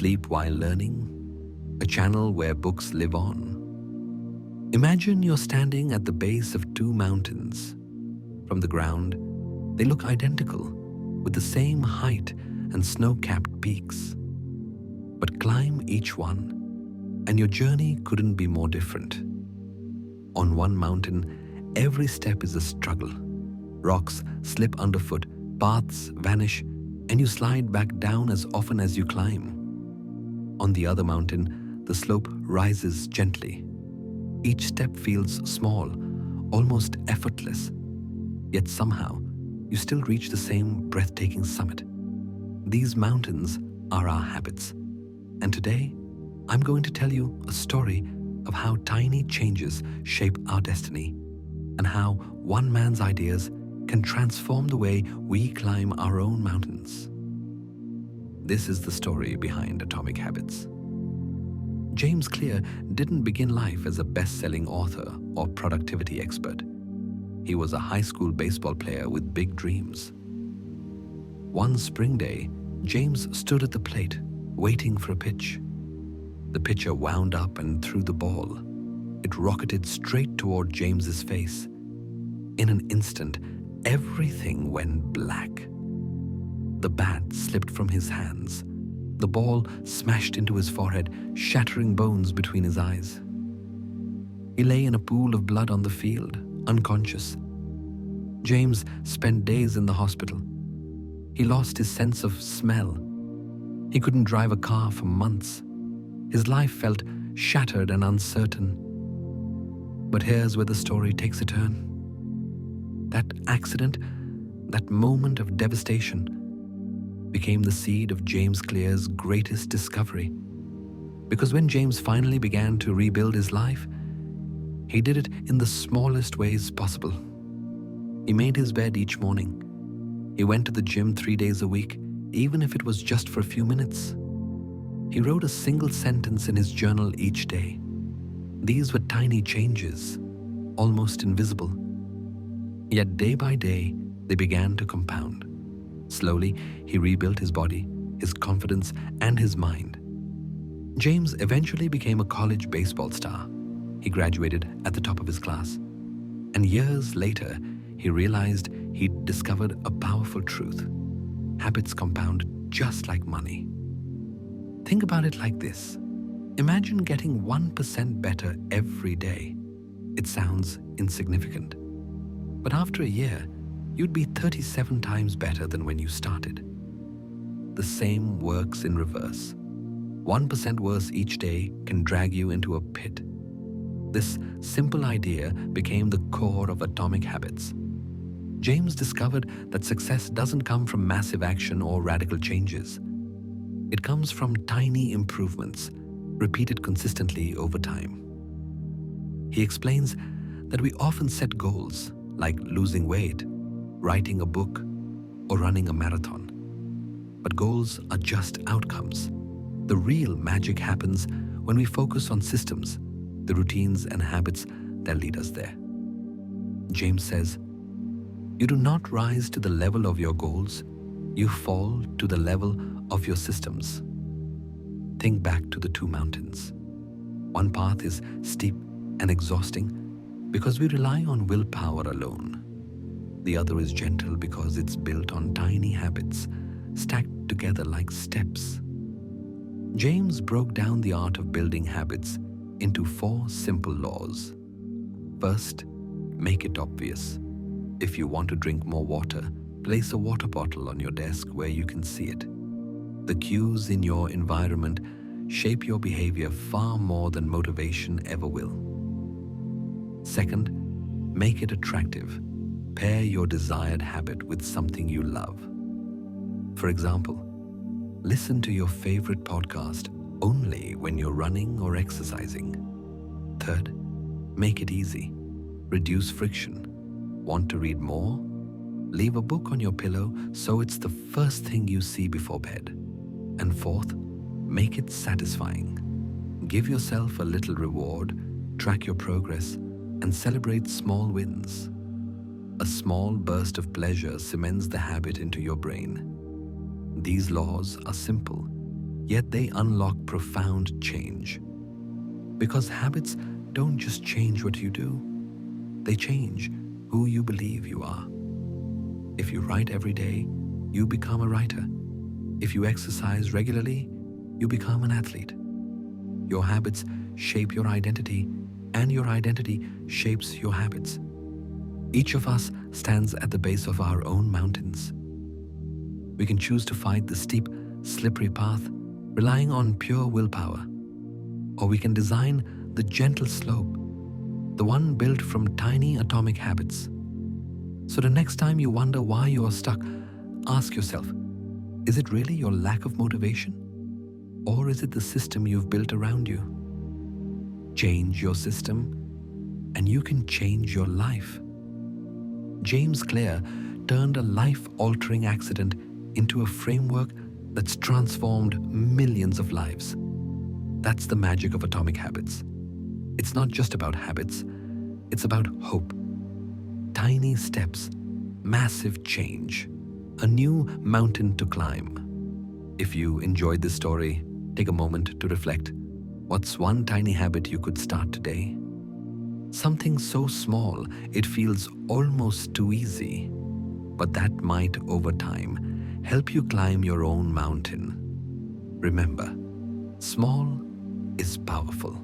Sleep while learning, a channel where books live on. Imagine you're standing at the base of two mountains. From the ground, they look identical, with the same height and snow-capped peaks. But climb each one, and your journey couldn't be more different. On one mountain, every step is a struggle. Rocks slip underfoot, paths vanish, and you slide back down as often as you climb. On the other mountain, the slope rises gently. Each step feels small, almost effortless, yet somehow you still reach the same breathtaking summit. These mountains are our habits, and today I'm going to tell you a story of how tiny changes shape our destiny and how one man's ideas can transform the way we climb our own mountains. This is the story behind Atomic Habits. James Clear didn't begin life as a best-selling author or productivity expert. He was a high school baseball player with big dreams. One spring day, James stood at the plate, waiting for a pitch. The pitcher wound up and threw the ball. It rocketed straight toward James's face. In an instant, everything went black. The bat slipped from his hands. The ball smashed into his forehead, shattering bones between his eyes. He lay in a pool of blood on the field, unconscious. James spent days in the hospital. He lost his sense of smell. He couldn't drive a car for months. His life felt shattered and uncertain. But here's where the story takes a turn. That accident, that moment of devastation, became the seed of James Clear's greatest discovery. Because when James finally began to rebuild his life, he did it in the smallest ways possible. He made his bed each morning. He went to the gym 3 days a week, even if it was just for a few minutes. He wrote a single sentence in his journal each day. These were tiny changes, almost invisible. Yet day by day, they began to compound. Slowly, he rebuilt his body, his confidence, and his mind. James eventually became a college baseball star. He graduated at the top of his class. And years later, he realized he'd discovered a powerful truth. Habits compound just like money. Think about it like this. Imagine getting 1% better every day. It sounds insignificant. But after a year, you'd be 37 times better than when you started. The same works in reverse. 1% worse each day can drag you into a pit. This simple idea became the core of Atomic Habits. James discovered that success doesn't come from massive action or radical changes. It comes from tiny improvements, repeated consistently over time. He explains that we often set goals, like losing weight, writing a book, or running a marathon. But goals are just outcomes. The real magic happens when we focus on systems, the routines and habits that lead us there. James says, "You do not rise to the level of your goals, you fall to the level of your systems." Think back to the two mountains. One path is steep and exhausting because we rely on willpower alone. The other is gentle because it's built on tiny habits, stacked together like steps. James broke down the art of building habits into 4 simple laws. First, make it obvious. If you want to drink more water, place a water bottle on your desk where you can see it. The cues in your environment shape your behavior far more than motivation ever will. Second, make it attractive. Pair your desired habit with something you love. For example, listen to your favorite podcast only when you're running or exercising. Third, make it easy. Reduce friction. Want to read more? Leave a book on your pillow so it's the first thing you see before bed. And fourth, make it satisfying. Give yourself a little reward, track your progress, and celebrate small wins. A small burst of pleasure cements the habit into your brain. These laws are simple, yet they unlock profound change. Because habits don't just change what you do, they change who you believe you are. If you write every day, you become a writer. If you exercise regularly, you become an athlete. Your habits shape your identity, and your identity shapes your habits. Each of us stands at the base of our own mountains. We can choose to fight the steep, slippery path, relying on pure willpower. Or we can design the gentle slope, the one built from tiny atomic habits. So the next time you wonder why you are stuck, ask yourself, is it really your lack of motivation? Or is it the system you've built around you? Change your system, and you can change your life. James Clear turned a life-altering accident into a framework that's transformed millions of lives. That's the magic of atomic habits. It's not just about habits, it's about hope. Tiny steps, massive change, a new mountain to climb. If you enjoyed this story, take a moment to reflect. What's one tiny habit you could start today? Something so small it feels almost too easy, but that might, over time, help you climb your own mountain. Remember, small is powerful.